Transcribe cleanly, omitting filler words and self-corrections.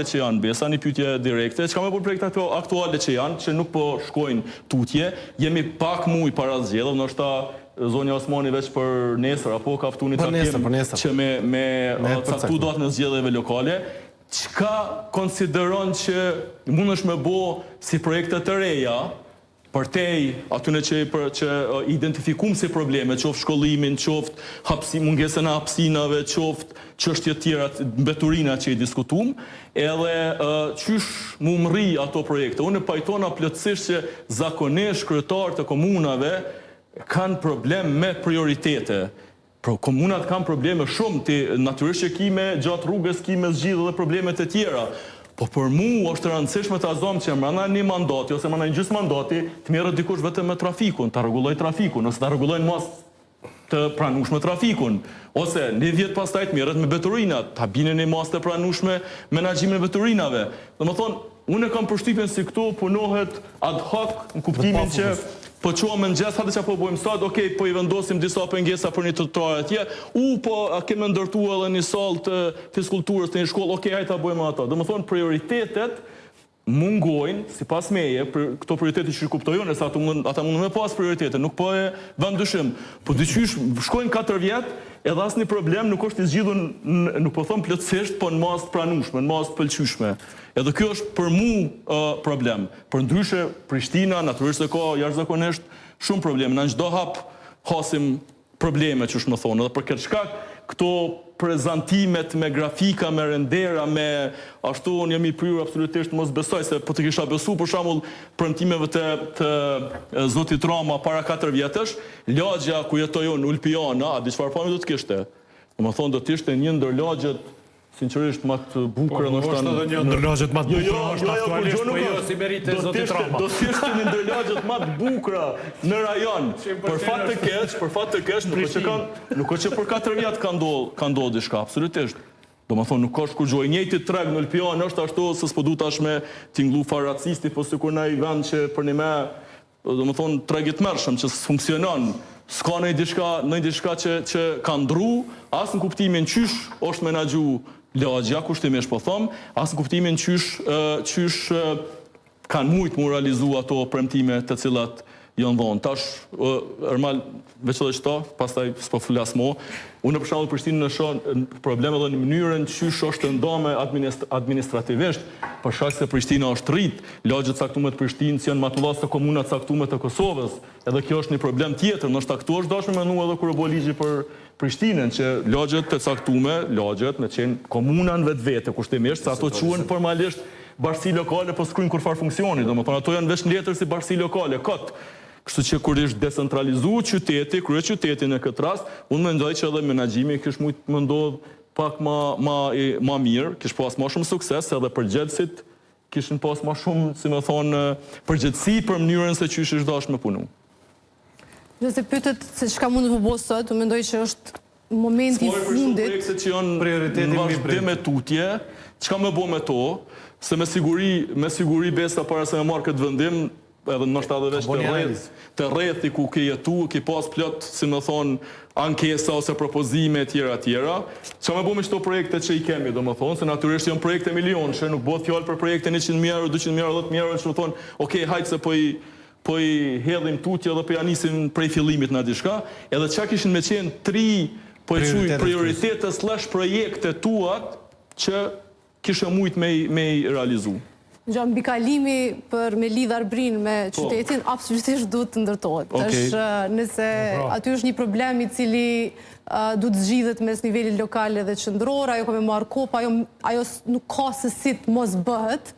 që janë, besa një pyetje direkte, çka më bën projekte aktuale që janë, që nuk po shkojnë tutje, jemi pak muj para zgjedhjeve, ndoshta zonja Osmani veç për nesër, apo ka ftu një takim që me caktu datën e zgjedhjeve lokale, çka konsideron që mundesh me bo si projekte të reja, përtej atyne që identifikum si probleme, qoftë shkollimin, qoftë mungesën e hapësinave, qoftë çështje tjera, mbeturina që i diskutum, edhe qysh mu mri ato projekte. Unë pajtona plotësisht që zakonisht kryetarët e komunave kanë problem me prioritete. Komunat kanë probleme shumë, natyrisht që kime gjatë rrugës kime zgjidhë dhe problemet e tjera. Po për mu është rëndësishme të azom që mrena një mandati ose mrena një gjysmë mandati të merret dikush vetëm me trafikun, të rregulloj trafikun, ose të rregullojnë mas të pranueshme trafikun, ose një vjet pastaj të merret me veturinat, ta bine një mas të pranueshme menaxhimin e veturinave. Domethënë, unë kam përshtypjen si këtu punohet ad hoc në kuptimin që po qohëm në gjesë, hajde që po bojmë sot, okej, po i vendosim disa pengesa për një trotuar atje, po kemi ndërtu edhe një salë të fiskulturës të një shkollë, okej, hajde ta bojmë ato. Domethënë, prioritetet mungojnë, si pas meje, këto prioritetet që i kuptojnë, se ata mundën me pas prioritetet, nuk po e vendyshim. Po dyqysh, shkojnë 4 vjetë, edhe asë një problem nuk është i zgjidhur, nuk po thëmë plotësisht, po në masë pranueshme, në masë pëlqyeshme. Edhe kjo është për mu problem. Për ndryshe, Prishtina, natyrisht se ka jashtëzakonisht shumë probleme. Në çdo hap hasim probleme, që është më thonë. Edhe për këtë shkak, këto prezantimet me grafika, me rendera, me ashtu unë jam i pryrë absolutisht mos besoj, se po të kisha besu për shembull premtimeve të zotit Rama para 4 vjetësh, lagja ku jetoj unë, Ulpiana, a di çfarë pamje do të kishte? Domethënë do të ishte një ndër lagjet sinqerisht më të bukura në shtanë. Po, është edhe një ndër lagjet më të bukura është aktualisht, po jo si merite zotit Rama. Do të ishte një ndër lagjet më të bukura në rajon. Për fat të keq, nuk është që për 4 vjet ka ndodhur diçka, absolutisht. Domethënë nuk është kur gjoj njëjti treg në Ulpian, është ashtu se s'po du tash me tingullu fare racisti, po sikur në një vend që për një me, domethënë treg i tmerrshëm që s'funksionon. S'ka në diçka që ka ndru, as në kuptimin qysh është menaxhu lagja, kushtimisht po thom, as në kuptimin qysh kanë mujt mu realizu ato premtime të cilat janë dhonë. Tash, Ermal, veç edhe qëta, pastaj s'po flas mo, unë për shembull Prishtinë në shoh probleme edhe në mënyrën qysh është ndame administrativisht, për shkak se Prishtina është rrit, lagjet caktuar të Prishtinës janë më të mëdha se komunat caktuar të Kosovës, edhe kjo është një problem tjetër, ndoshta këtu është dashur menu edhe kur u bë ligji për Prishtinën, që lagjet të caktuara, lagjet me qenë komuna në vetvete, kushtimisht se ato quhen formalisht bashkësi lokale, po s'kryin kurfar funksioni, domethënë ato janë veç në letër si bashkësi lokale, kot. Kështu që kur është decentralizuar qyteti, kryeqyteti në këtë rast, unë mendoj që edhe menaxhimi kish mund të ndodh pak më mirë, kish pas më shumë sukses, edhe përgjegjësit kishin pas më shumë, si më thonë, përgjegjësi për mënyrën se çysh është dashur me punu. Nëse pyetet se çka mund të bëj sot, unë mendoj që është momenti i fundit. Projekte që janë prioriteti më i vërtetë me tutje, çka më bë me to, se me siguri besa para se me marr këtë vendim, edhe ndoshta edhe veç të rrethi ku ke jetu, ke pas plot, si më thonë, ankesa ose propozime etjera. Çka më bëmë këto projekte që i kemi, domethënë, se natyrisht janë projekte milionëshe, nuk bëhet fjalë për projekte 100.000 euro, 200.000 euro, 10.000 euro, që thonë, okay, hajtë se po i hedhim tutje dhe po ja nisim prej fillimit në diçka, edhe çka kishin me qenë 3 prioritete / projekte tuat që kishe mujt me i realizu. Mbikalimi për me lidh Arbrin me qytetin, absolutisht duhet të ndërtohet. Nëse aty është një problem i cili duhet zgjidhet mes nivelit lokal dhe qendror, ajo ka me marrë kohë, ajo nuk ka se si të mos bëhet,